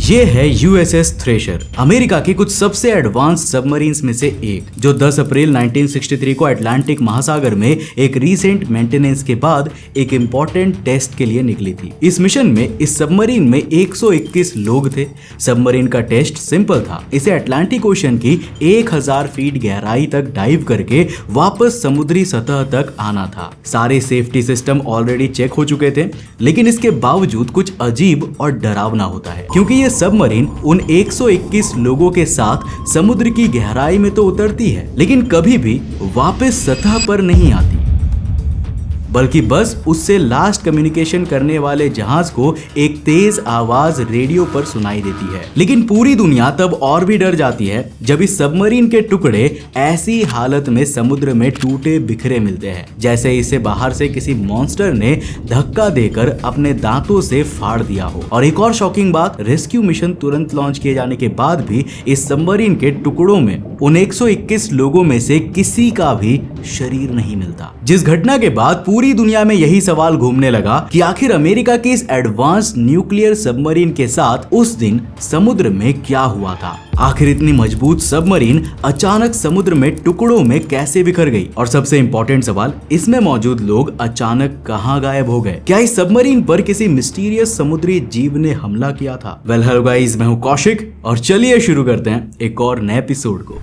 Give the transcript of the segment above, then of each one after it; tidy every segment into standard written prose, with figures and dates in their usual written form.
ये है USS thresher, America की कुछ सबसे एडवांस सबमरीन्स में से एक, जो 10 अप्रैल 1963 को अटलांटिक महासागर में एक रीसेंट मेंटेनेंस के बाद एक इंपॉर्टेंट टेस्ट के लिए निकली थी। इस मिशन में इस सबमरीन में 121 लोग थे। सबमरीन का टेस्ट सिंपल था, इसे अटलांटिक ओशन की 1000 फीट गहराई तक डाइव करके वापस समुद्री सतह तक आना था। सारे सेफ्टी सिस्टम ऑलरेडी चेक हो चुके थे, लेकिन इसके बावजूद कुछ अजीब और डरावना होता है, क्योंकि ये सबमरीन उन 121 लोगों के साथ समुद्र की गहराई में तो उतरती है, लेकिन कभी भी वापस सतह पर नहीं आती, बल्कि बस उससे लास्ट कम्युनिकेशन करने वाले जहाज को एक तेज आवाज रेडियो पर सुनाई देती है। लेकिन पूरी दुनिया तब और भी डर जाती है जब इस सबमरीन के टुकड़े ऐसी हालत में समुद्र में टूटे बिखरे मिलते हैं, जैसे इसे बाहर से किसी मॉन्स्टर ने धक्का देकर अपने दांतों से फाड़ दिया हो। और एक और शॉकिंग बात, रेस्क्यू मिशन तुरंत लॉन्च किए जाने के बाद भी इस सबमरीन के टुकड़ों में उन 121 लोगों में से किसी का भी शरीर नहीं मिलता। जिस घटना के बाद पूरी दुनिया में यही सवाल घूमने लगा कि आखिर अमेरिका के इस एडवांस न्यूक्लियर सबमरीन के साथ उस दिन समुद्र में क्या हुआ था। आखिर इतनी मजबूत सबमरीन अचानक समुद्र में टुकड़ों में कैसे बिखर गई, और सबसे इंपॉर्टेंट सवाल, इसमें मौजूद लोग अचानक कहां गायब हो गए। क्या इस सबमरीन पर किसी मिस्टीरियस समुद्री जीव ने हमला किया था? वेल हेलो गाइस, मैं हूं कौशिक और चलिए शुरू करते हैं एक और नए एपिसोड को।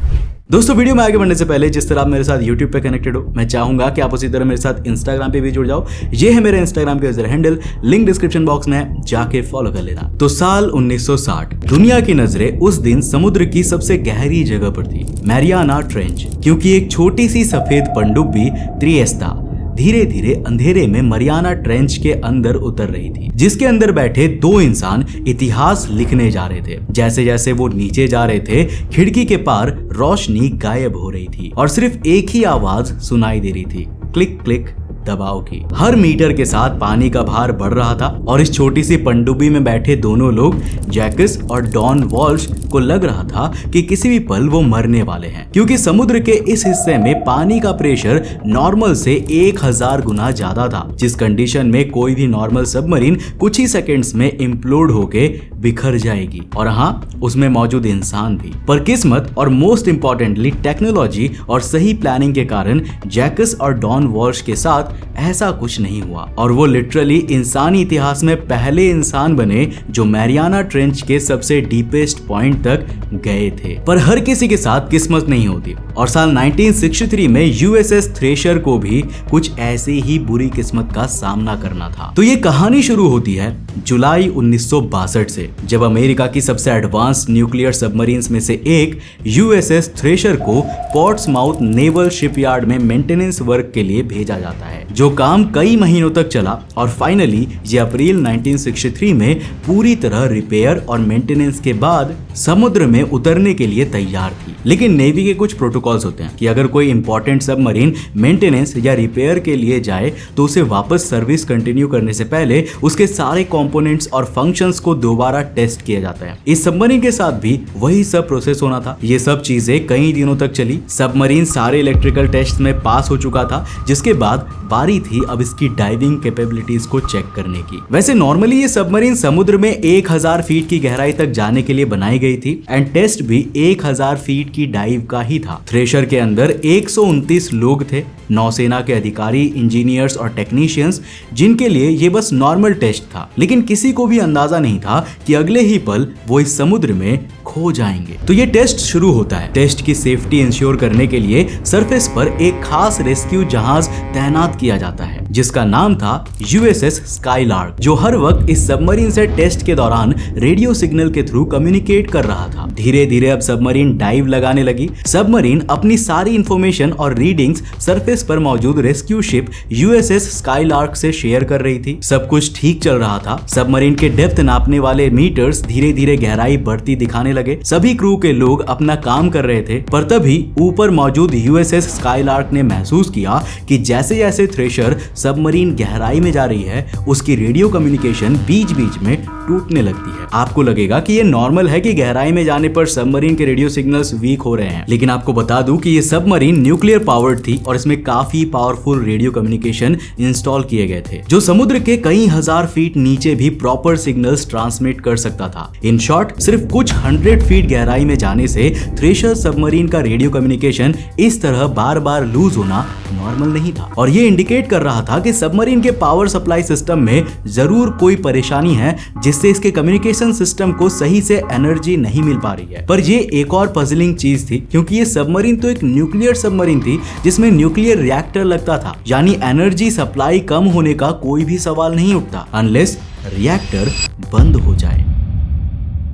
दोस्तों, वीडियो में आगे बढ़ने से पहले जिस तरह आप मेरे साथ YouTube पे कनेक्टेड हो, मैं चाहूंगा कि आप उसी तरह मेरे साथ Instagram पे भी जुड़ जाओ। ये है मेरे Instagram का user handle, link description box में है, जाके फॉलो कर लेना। तो साल 1960, दुनिया की नजरें उस दिन समुद्र की सबसे गहरी जगह पर थी, मैरियाना ट्रेंच, क्योंकि एक छोटी सी सफेद पनडुब्बी त्रिएस्ता धीरे धीरे अंधेरे में मरियाना ट्रेंच के अंदर उतर रही थी, जिसके अंदर बैठे दो इंसान इतिहास लिखने जा रहे थे। जैसे जैसे वो नीचे जा रहे थे, खिड़की के पार रोशनी गायब हो रही थी और सिर्फ एक ही आवाज सुनाई दे रही थी, क्लिक क्लिक दबाव की। हर मीटर के साथ पानी का भार बढ़ रहा था और इस छोटी सी पनडुब्बी में बैठे दोनों लोग, जैकस और डॉन वॉल्श, को लग रहा था कि किसी भी पल वो मरने वाले हैं, क्योंकि समुद्र के इस हिस्से में पानी का प्रेशर नॉर्मल से 1000 गुना ज्यादा था, जिस कंडीशन में कोई भी नॉर्मल सबमरीन कुछ ही सेकंड्स में इम्प्लोड होके बिखर जाएगी, और हाँ, उसमें मौजूद इंसान भी। पर किस्मत और मोस्ट इंपॉर्टेंटली टेक्नोलॉजी और सही प्लानिंग के कारण जैकस और डॉन वॉल्श के साथ ऐसा कुछ नहीं हुआ, और वो लिटरली इंसानी इतिहास में पहले इंसान बने जो मैरियाना ट्रेंच के सबसे डीपेस्ट पॉइंट तक गए थे। पर हर किसी के साथ किस्मत नहीं होती, और साल 1963 में यूएसएस थ्रेशर को भी कुछ ऐसे ही बुरी किस्मत का सामना करना था। तो ये कहानी शुरू होती है जुलाई 1962 से, जब अमेरिका की सबसे एडवांस न्यूक्लियर सबमरीन्स में से एक यूएसएस थ्रेशर को पोर्ट्समाउथ नेवल शिपयार्ड में मेंटेनेंस वर्क के लिए भेजा जाता है, जो काम कई महीनों तक चला और फाइनली ये अप्रैल 1963 में पूरी तरह रिपेयर और मेंटेनेंस के बाद समुद्र में उतरने के लिए तैयार थी। लेकिन नेवी के कुछ प्रोटोकॉल्स होते हैं कि अगर कोई इंपॉर्टेंट सबमरीन मेंटेनेंस या रिपेयर के लिए जाए तो उसे वापस सर्विस कंटिन्यू करने से पहले उसके सारे कंपोनेंट्स और फंक्शंस को दोबारा टेस्ट किया जाता है। इस सबमरीन के साथ भी वही सब प्रोसेस होना था। ये सब चीजें कई दिनों तक चली। सबमरीन सारे इलेक्ट्रिकल टेस्ट में पास हो चुका था, जिसके बाद बारी थी अब इसकी डाइविंग कैपेबिलिटीज को चेक करने की। वैसे नॉर्मली ये सबमरीन समुद्र में 1000 फीट की गहराई तक जाने के लिए बनाई गई थी, एंड टेस्ट भी 1000 फीट की डाइव का ही था। थ्रेशर के अंदर 129 लोग थे, नौसेना के अधिकारी, इंजीनियर्स और टेक्नीशियंस, जिनके लिए ये बस नॉर्मल टेस्ट था। लेकिन किसी को भी अंदाजा नहीं था कि अगले ही पल वो इस समुद्र में खो जाएंगे। तो ये टेस्ट शुरू होता है। टेस्ट की सेफ्टी इंश्योर करने के लिए सरफेस पर एक खास रेस्क्यू जहाज तैनात किया जाता है, जिसका नाम था यूएसएस स्काईलार्क, जो हर वक्त इस सबमरीन से टेस्ट के दौरान रेडियो सिग्नल के थ्रू कम्युनिकेट कर रहा था। धीरे धीरे अब सबमरीन डाइव लगाने लगी। सबमरीन अपनी सारी इंफॉर्मेशन और रीडिंग्स सरफेस पर मौजूद रेस्क्यू शिप यूएसएस स्काईलार्क से शेयर कर रही थी। सब कुछ ठीक चल रहा था। सबमरीन के डेप्थ नापने वाले मीटर्स धीरे धीरे गहराई बढ़ती दिखाने लगे। सभी क्रू के लोग अपना काम कर रहे थे, पर तभी ऊपर मौजूद यूएसएस स्काईलार्क ने महसूस किया कि जैसे जैसे थ्रेशर सबमरीन गहराई में जा रही है उसकी रेडियो कम्युनिकेशन बीच बीच में टूटने लगती है। आपको लगेगा कि ये नॉर्मल है कि गहराई में जाने पर सबमरीन के रेडियो सिग्नल्स वीक हो रहे हैं, लेकिन आपको बता दूं कि ये सबमरीन न्यूक्लियर पावर्ड थी और इसमें काफी पावरफुल रेडियो कम्युनिकेशन इंस्टॉल किए गए थे जो समुद्र के कई हजार फीट नीचे भी प्रॉपर सिग्नल्स ट्रांसमिट कर सकता था। इन शॉर्ट, सिर्फ कुछ 100 फीट गहराई में जाने से थ्रेशर सबमरीन का रेडियो कम्युनिकेशन इस तरह बार बार लूज होना नॉर्मल नहीं था और ये इंडिकेट कर रहा था कि सबमरीन के पावर सप्लाई सिस्टम में जरूर कोई परेशानी है जिससे इसके कम्युनिकेशन सिस्टम को सही से एनर्जी नहीं मिल पा रही है। पर ये एक और पजलिंग चीज थी क्योंकि ये सबमरीन तो एक न्यूक्लियर सबमरीन थी जिसमें न्यूक्लियर रिएक्टर लगता था, यानी एनर्जी सप्लाई कम होने का कोई भी सवाल नहीं उठता अनलेस रिएक्टर बंद हो जाए।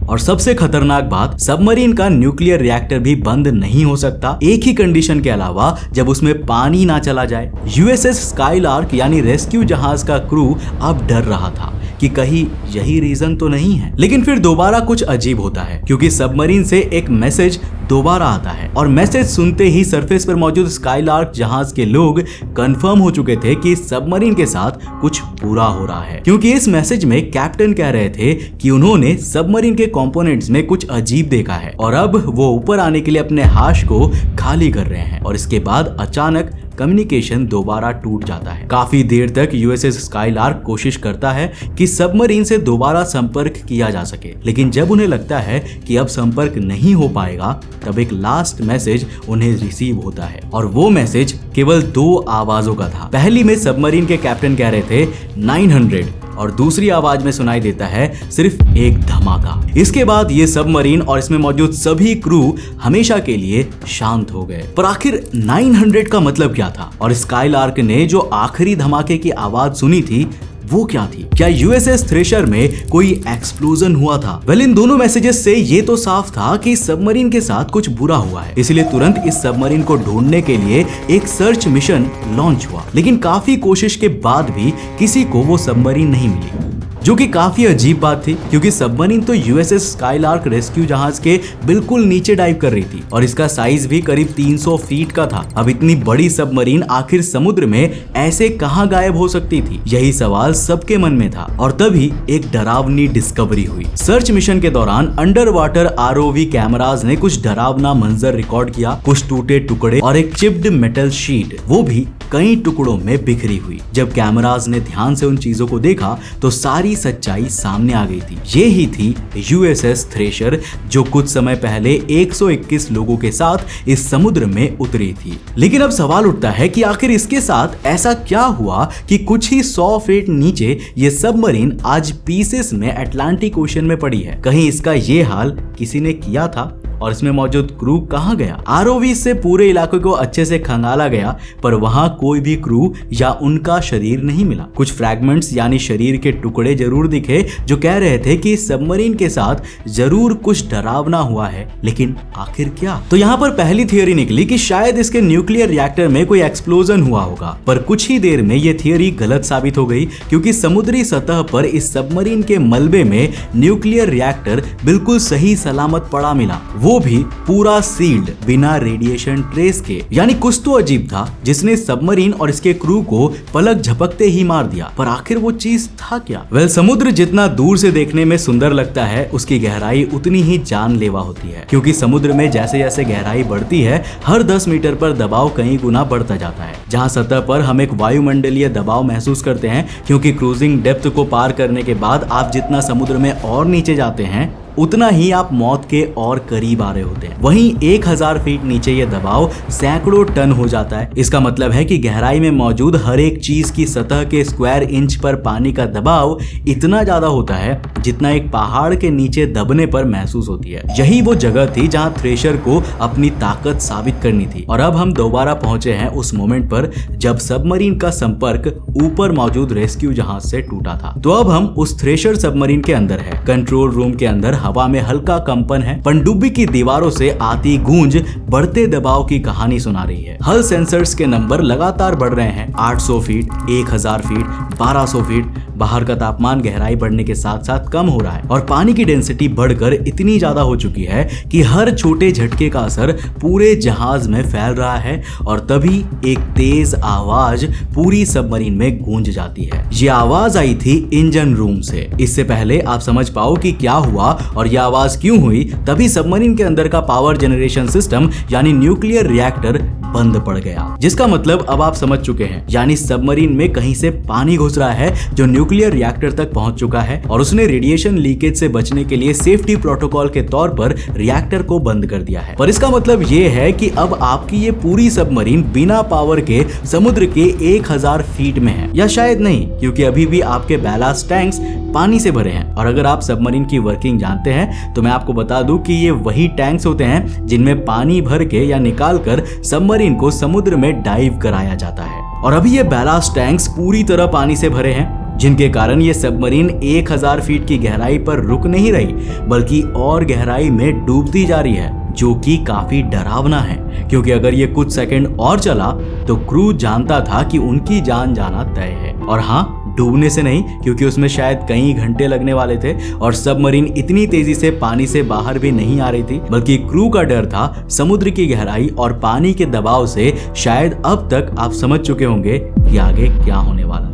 और सबसे खतरनाक बात, सबमरीन का न्यूक्लियर रिएक्टर भी बंद नहीं हो सकता एक ही कंडीशन के अलावा, जब उसमें पानी ना चला जाए। यूएसएस स्काईलार्क यानी रेस्क्यू जहाज का क्रू अब डर रहा था कि कहीं यही रीजन तो नहीं है। लेकिन फिर दोबारा कुछ अजीब होता है क्योंकि सबमरीन से एक मैसेज दोबारा आता है और मैसेज सुनते ही सरफेस पर मौजूद स्काईलार्क जहाज के लोग कंफर्म हो चुके थे कि सबमरीन के साथ कुछ बुरा हो रहा है, क्योंकि इस मैसेज में कैप्टन कह रहे थे कि उन्होंने सबमरीन के कंपोनेंट्स में कुछ अजीब देखा है और अब वो ऊपर आने के लिए अपने हाश को खाली कर रहे हैं। और इसके बाद अचानक कम्युनिकेशन दोबारा टूट जाता है। काफी देर तक यूएसएस स्काईलार्क कोशिश करता है कि सबमरीन से दोबारा संपर्क किया जा सके, लेकिन जब उन्हें लगता है कि अब संपर्क नहीं हो पाएगा तब एक लास्ट मैसेज उन्हें रिसीव होता है और वो मैसेज केवल 2 आवाजों का था। पहली में सबमरीन के कैप्टन कह रहे थे 900 और दूसरी आवाज में सुनाई देता है सिर्फ एक धमाका। इसके बाद ये सबमरीन और इसमें मौजूद सभी क्रू हमेशा के लिए शांत हो गए। पर आखिर 900 का मतलब क्या था और स्काईलार्क ने जो आखिरी धमाके की आवाज सुनी थी वो क्या थी? क्या यूएसएस थ्रेशर में कोई एक्सप्लोजन हुआ था? वेल, इन दोनों मैसेजेस से ये तो साफ था कि सबमरीन के साथ कुछ बुरा हुआ है, इसलिए तुरंत इस सबमरीन को ढूंढने के लिए एक सर्च मिशन लॉन्च हुआ। लेकिन काफी कोशिश के बाद भी किसी को वो सबमरीन नहीं मिली, जो कि काफी अजीब बात थी क्योंकि सबमरीन तो यूएसएस स्काईलार्क रेस्क्यू जहाज के बिल्कुल नीचे डाइव कर रही थी और इसका साइज भी करीब 300 फीट का था। अब इतनी बड़ी सबमरीन आखिर समुद्र में ऐसे कहां गायब हो सकती थी, यही सवाल सबके मन में था। और तभी एक डरावनी डिस्कवरी हुई। सर्च मिशन के दौरान अंडर वाटर आरओवी कैमराज ने कुछ डरावना मंजर रिकॉर्ड किया, कुछ टूटे टुकड़े और एक चिप्ड मेटल शीट, वो भी कई टुकड़ों में बिखरी हुई। जब कैमराज ने ध्यान से उन चीजों को देखा तो सारी सच्चाई सामने आ गई थी। ये ही थी यूएसएस थ्रेशर जो कुछ समय पहले 121 लोगों के साथ इस समुद्र में उतरी थी। लेकिन अब सवाल उठता है कि आखिर इसके साथ ऐसा क्या हुआ कि कुछ ही 100 फीट नीचे ये सबमरीन आज पीसेस में अटलांटिक ओशन में पड़ी है। कहीं इसका ये हाल किसी ने किया था और इसमें मौजूद क्रू कहां गया? आरओवी से पूरे इलाके को अच्छे से खंगाला गया पर वहां कोई भी क्रू या उनका शरीर नहीं मिला। कुछ फ्रैगमेंट्स यानी शरीर के टुकड़े जरूर दिखे जो कह रहे थे कि सबमरीन के साथ जरूर कुछ डरावना हुआ है, लेकिन आखिर क्या? तो यहाँ पर पहली थियरी निकली कि शायद इसके न्यूक्लियर रिएक्टर में कोई एक्सप्लोजन हुआ होगा, पर कुछ ही देर में ये थियरी गलत साबित हो गई क्योंकि समुद्री सतह पर इस सबमरीन के मलबे में न्यूक्लियर रिएक्टर बिल्कुल सही सलामत पड़ा मिला, वो भी पूरा सील्ड, बिना रेडिएशन ट्रेस के। यानी कुछ तो अजीब था जिसने सबमरीन और इसके क्रू को पलक झपकते ही मार दिया। पर आखिर वो चीज था क्या? वेल, समुद्र जितना दूर से देखने में सुंदर लगता है उसकी गहराई उतनी ही जानलेवा होती है, क्योंकि समुद्र में जैसे जैसे गहराई बढ़ती है हर 10 मीटर पर दबाव कई गुना बढ़ता जाता है। जहां सतह पर हम एक वायुमंडलीय दबाव महसूस करते हैं क्योंकि क्रूजिंग डेप्थ को पार करने के बाद आप जितना समुद्र में और नीचे जाते हैं उतना ही आप मौत के और करीब आ रहे होते हैं। वहीं 1000 फीट नीचे ये दबाव सैकड़ों टन हो जाता है। इसका मतलब है कि गहराई में मौजूद हर एक चीज की सतह के स्क्वायर इंच पर पानी का दबाव इतना ज्यादा होता है जितना एक पहाड़ के नीचे दबने पर महसूस होती है। यही वो जगह थी जहां थ्रेशर को अपनी ताकत साबित करनी थी। और अब हम दोबारा पहुंचे हैं उस मोमेंट पर जब सबमरीन का संपर्क ऊपर मौजूद रेस्क्यू जहाज से टूटा था। तो अब हम उस थ्रेशर सबमरीन के अंदर है। कंट्रोल रूम के अंदर हवा में हल्का कंपन है। पनडुब्बी की दीवारों से आती गूंज बढ़ते दबाव की कहानी सुना रही है। हल सेंसर्स के नंबर लगातार बढ़ रहे हैं। 800 फीट, 1000 फीट, 1200 फीट, बाहर का तापमान गहराई बढ़ने के साथ साथ कम हो रहा है और पानी की डेंसिटी बढ़कर इतनी ज्यादा हो चुकी है कि हर छोटे झटके का असर पूरे जहाज में फैल रहा है और तभी एक तेज आवाज पूरी सबमरीन में गूंज जाती है। ये आवाज आई थी इंजन रूम से। इससे पहले आप समझ पाओ कि क्या हुआ और यह आवाज क्यों हुई, तभी सबमरीन के अंदर का पावर जनरेशन सिस्टम यानी न्यूक्लियर रिएक्टर बंद पड़ गया। जिसका मतलब अब आप समझ चुके हैं, यानी सबमरीन में कहीं से पानी घुस रहा है जो न्यूक्लियर रिएक्टर तक पहुंच चुका है और उसने रेडिएशन लीकेज से बचने के लिए सेफ्टी प्रोटोकॉल के तौर पर रिएक्टर को बंद कर दिया है। पर इसका मतलब ये है कि अब आपकी ये पूरी सबमरीन बिना पावर के समुद्र के 1000 फीट में है, या शायद नहीं, क्योंकि अभी भी आपके बैलास्ट टैंक्स पानी से भरे हैं। और अगर आप सबमरीन की वर्किंग जानते हैं तो मैं आपको बता दूं कि ये वही टैंक्स होते हैं जिनमें पानी भर के या निकाल कर सबमरीन को समुद्र में डाइव कराया जाता है। और अभी ये बैलास्ट टैंक्स पूरी तरह पानी से भरे हैं, जिनके कारण ये सबमरीन 1000 फीट की गहराई पर रुक नहीं रही बल्कि और गहराई में डूबती जा रही है, जो कि काफी डरावना है, क्योंकि अगर ये कुछ सेकंड और चला तो क्रू जानता था कि उनकी जान जाना तय है। और हाँ, डूबने से नहीं, क्योंकि उसमें शायद कई घंटे लगने वाले थे और सबमरीन इतनी तेजी से पानी से बाहर भी नहीं आ रही थी, बल्कि क्रू का डर था समुद्र की गहराई और पानी के दबाव से। शायद अब तक आप समझ चुके होंगे कि आगे क्या होने वाला है।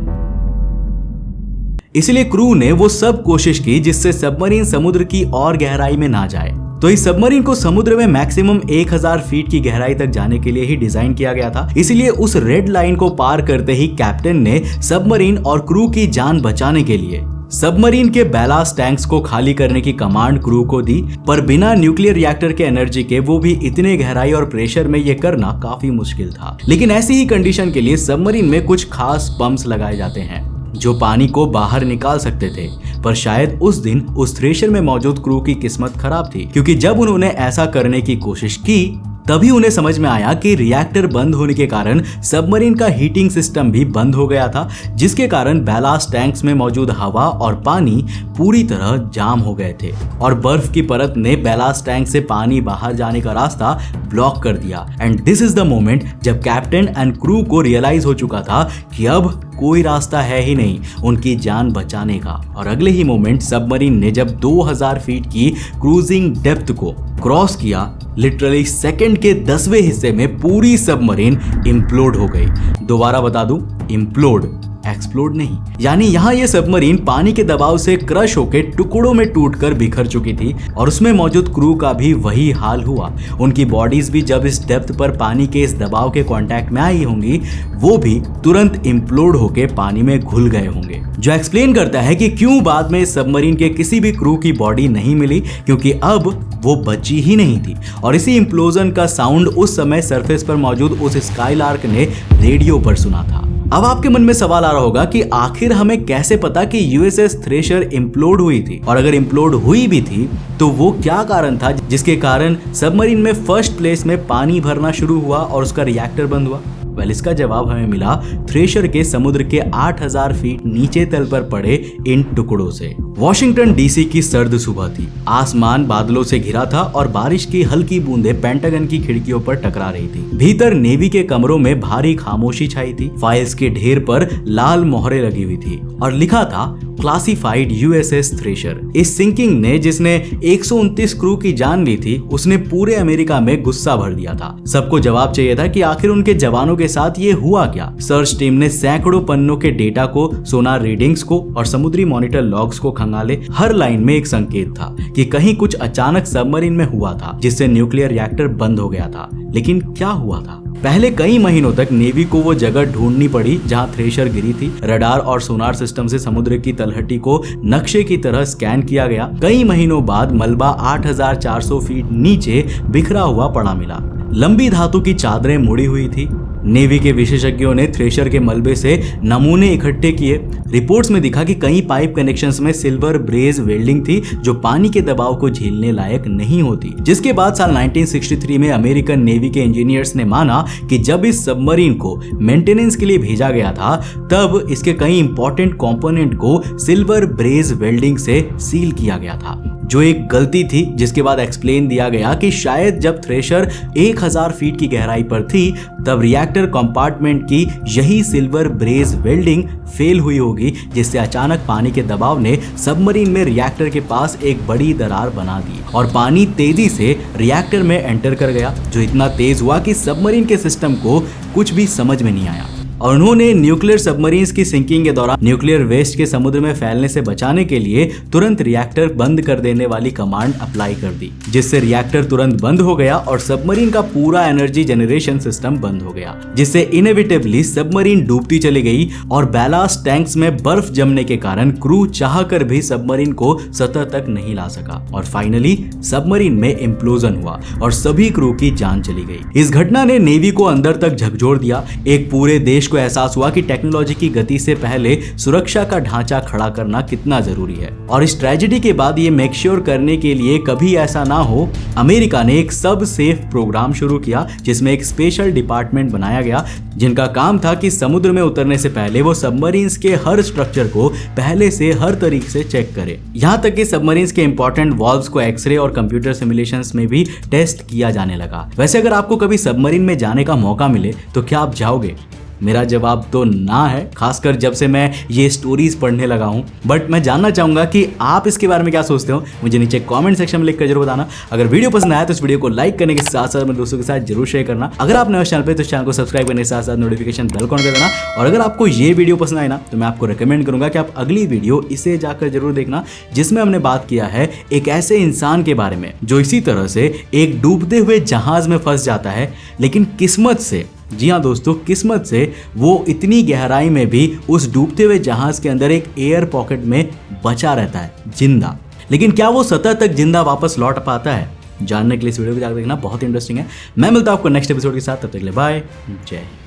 इसलिए क्रू ने वो सब कोशिश की जिससे सबमरीन समुद्र की और गहराई में ना जाए। तो इस सबमरीन को समुद्र में मैक्सिमम 1000 फीट की गहराई तक जाने के लिए ही डिजाइन किया गया था। इसलिए उस रेड लाइन को पार करते ही कैप्टन ने सबमरीन और क्रू की जान बचाने के लिए सबमरीन के बैलास्ट टैंक्स को खाली करने की कमांड क्रू को दी, पर बिना न्यूक्लियर रिएक्टर के एनर्जी के, वो भी इतने गहराई और प्रेशर में ये करना काफी मुश्किल था। लेकिन ऐसी ही कंडीशन के लिए सबमरीन में कुछ खास पंप्स लगाए जाते हैं जो पानी को बाहर निकाल सकते थे। पर शायद उस दिन उस थ्रेशर में मौजूद क्रू की किस्मत खराब थी, क्योंकि जब उन्होंने ऐसा करने की कोशिश की तभी उन्हें समझ में आया कि रिएक्टर बंद होने के कारण सबमरीन का हीटिंग सिस्टम भी बंद हो गया था, जिसके कारण बैलास्ट टैंक्स में मौजूद हवा और पानी पूरी तरह जाम हो गए थे और बर्फ की परत ने बैलास्ट टैंक से पानी बाहर जाने का रास्ता ब्लॉक कर दिया। And this is the moment जब कैप्टन एंड क्रू को रियलाइज हो चुका था कि अब कोई रास्ता है ही नहीं उनकी जान बचाने का। और अगले ही मोमेंट सबमरीन ने जब 2000 फीट की क्रूजिंग डेप्थ को क्रॉस किया, लिटरली सेकंड के 10वें हिस्से में पूरी सबमरीन इम्प्लोड हो गई। दोबारा बता दूं, इम्प्लोड, एक्सप्लोड नहीं। यानी यहाँ ये सबमरीन पानी के दबाव से क्रश होकर टुकड़ों में टूटकर बिखर चुकी थी और उसमें मौजूद क्रू का भी वही हाल हुआ। उनकी बॉडीज भी जब इस डेप्थ पर पानी के इस दबाव के कांटेक्ट में आई होंगी, वो भी तुरंत इम्प्लोड होकर पानी में घुल गए होंगे, जो एक्सप्लेन करता है कि क्यों बाद में सबमरीन के किसी भी क्रू की बॉडी नहीं मिली, क्योंकि अब वो बची ही नहीं थी। और इसी इम्प्लोजन का साउंड उस समय सरफेस पर मौजूद उस स्काईलार्क ने रेडियो पर सुना था। अब आपके मन में सवाल आ रहा होगा कि आखिर हमें कैसे पता कि यूएसएस थ्रेशर इम्प्लोड हुई थी, और अगर इम्प्लोड हुई भी थी तो वो क्या कारण था जिसके कारण सबमरीन में फर्स्ट प्लेस में पानी भरना शुरू हुआ और उसका रिएक्टर बंद हुआ। वेल, इसका जवाब हमें मिला थ्रेशर के समुद्र के 8000 फीट नीचे तल पर पड़े इन टुकड़ों से। वॉशिंगटन डीसी की सर्द सुबह थी, आसमान बादलों से घिरा था और बारिश की हल्की बूंदें पेंटागन की खिड़कियों पर टकरा रही थी। भीतर नेवी के कमरों में भारी खामोशी छाई थी। फाइल्स के ढेर पर लाल मोहरें लगी हुई थी और लिखा था क्लासिफाइड यूएसएस थ्रेशर। इस सिंकिंग ने, जिसने 129 क्रू की जान ली थी, उसने पूरे अमेरिका में गुस्सा भर दिया था। सबको जवाब चाहिए था कि आखिर उनके जवानों के साथ ये हुआ क्या। सर्च टीम ने सैकड़ों पन्नों के डेटा को, सोनार रीडिंग्स को और समुद्री मॉनिटर लॉग्स को खंगाले। हर लाइन में एक संकेत था कि कहीं कुछ अचानक सबमरीन में हुआ था जिससे न्यूक्लियर रिएक्टर बंद हो गया था। लेकिन क्या हुआ था? पहले कई महीनों तक नेवी को वो जगह ढूंढनी पड़ी जहां थ्रेशर गिरी थी। रडार और सोनार सिस्टम से समुद्र की तलहटी को नक्शे की तरह स्कैन किया गया। कई महीनों बाद मलबा 8400 फीट नीचे बिखरा हुआ पड़ा मिला। लंबी धातु की चादरें मुड़ी हुई थी। नेवी के विशेषज्ञों ने थ्रेशर के मलबे से नमूने इकट्ठे किए। रिपोर्ट्स में दिखा कि कई पाइप कनेक्शंस में सिल्वर ब्रेज वेल्डिंग थी जो पानी के दबाव को झेलने लायक नहीं होती। जिसके बाद साल 1963 में अमेरिकन नेवी के इंजीनियर्स ने माना कि जब इस सबमरीन को मेंटेनेंस के लिए भेजा गया था तब इसके कई इंपॉर्टेंट कंपोनेंट को सिल्वर ब्रेज वेल्डिंग से सील किया गया था, जो एक गलती थी, जिसके बाद एक्सप्लेन दिया गया कि शायद जब थ्रेशर 1000 फीट की गहराई पर थी तब रिएक्टर कंपार्टमेंट की यही सिल्वर ब्रेज वेल्डिंग फेल हुई होगी, जिससे अचानक पानी के दबाव ने सबमरीन में रिएक्टर के पास एक बड़ी दरार बना दी और पानी तेजी से रिएक्टर में एंटर कर गया, जो इतना तेज हुआ कि सबमरीन के सिस्टम को कुछ भी समझ में नहीं आया। और उन्होंने न्यूक्लियर सबमरीन्स की सिंकिंग के दौरान न्यूक्लियर वेस्ट के समुद्र में फैलने से बचाने के लिए तुरंत रिएक्टर बंद कर देने वाली कमांड अप्लाई कर दी, जिससे रिएक्टर तुरंत बंद हो गया और सबमरीन का पूरा एनर्जी जनरेशन सिस्टम बंद हो गया, जिससे इनएविटेबली सबमरीन डूबती चली गई और बैलास्ट टैंक्स में बर्फ जमने के कारण क्रू चाहकर भी सबमरीन को सतह तक नहीं ला सका और फाइनली सबमरीन में इम्प्लोजन हुआ और सभी क्रू की जान चली गई। इस घटना ने नेवी को अंदर तक झकझोर दिया। एक पूरे देश को एहसास हुआ कि टेक्नोलॉजी की गति से पहले सुरक्षा का ढांचा खड़ा करना कितना जरूरी है। और इस ट्रेजेडी के बाद ये मेक श्योर करने के लिए कभी ऐसा ना हो, अमेरिका ने एक सब सेफ प्रोग्राम शुरू किया, जिसमें एक स्पेशल डिपार्टमेंट बनाया गया जिनका काम था कि समुद्र में उतरने से पहले वो सबमरीन्स के हर स्ट्रक्चर को पहले से हर तरीके से चेक करे। यहाँ तक कि सबमरीन्स के इंपॉर्टेंट वॉल्व्स को एक्सरे और कंप्यूटर सिमुलेशंस में भी टेस्ट किया जाने लगा। वैसे अगर आपको कभी सबमरीन में जाने का मौका मिले तो क्या आप जाओगे? मेरा जवाब तो ना है, खासकर जब से मैं ये स्टोरीज पढ़ने लगा हूँ। बट मैं जानना चाहूंगा कि आप इसके बारे में क्या सोचते हो, मुझे नीचे कमेंट सेक्शन में लिखकर जरूर बताना। अगर वीडियो पसंद आया तो इस वीडियो को लाइक करने के साथ साथ मेरे दोस्तों के साथ जरूर शेयर करना। अगर आप नए हो चैनल पे तो चैनल को सब्सक्राइब करने के साथ साथ नोटिफिकेशन बेल ऑन कर देना। और अगर आपको ये वीडियो पसंद आए ना तो मैं आपको रिकमेंड करूंगा कि आप अगली वीडियो इसे जाकर जरूर देखना, जिसमें हमने बात किया है एक ऐसे इंसान के बारे में जो इसी तरह से एक डूबते हुए जहाज में फंस जाता है, लेकिन किस्मत से, जी हाँ दोस्तों, किस्मत से वो इतनी गहराई में भी उस डूबते हुए जहाज के अंदर एक एयर पॉकेट में बचा रहता है जिंदा। लेकिन क्या वो सतह तक जिंदा वापस लौट पाता है? जानने के लिए इस वीडियो को जाकर देखना, बहुत इंटरेस्टिंग है। मैं मिलता हूं आपको नेक्स्ट एपिसोड के साथ, तब तक के लिए बाय, जय हिंद।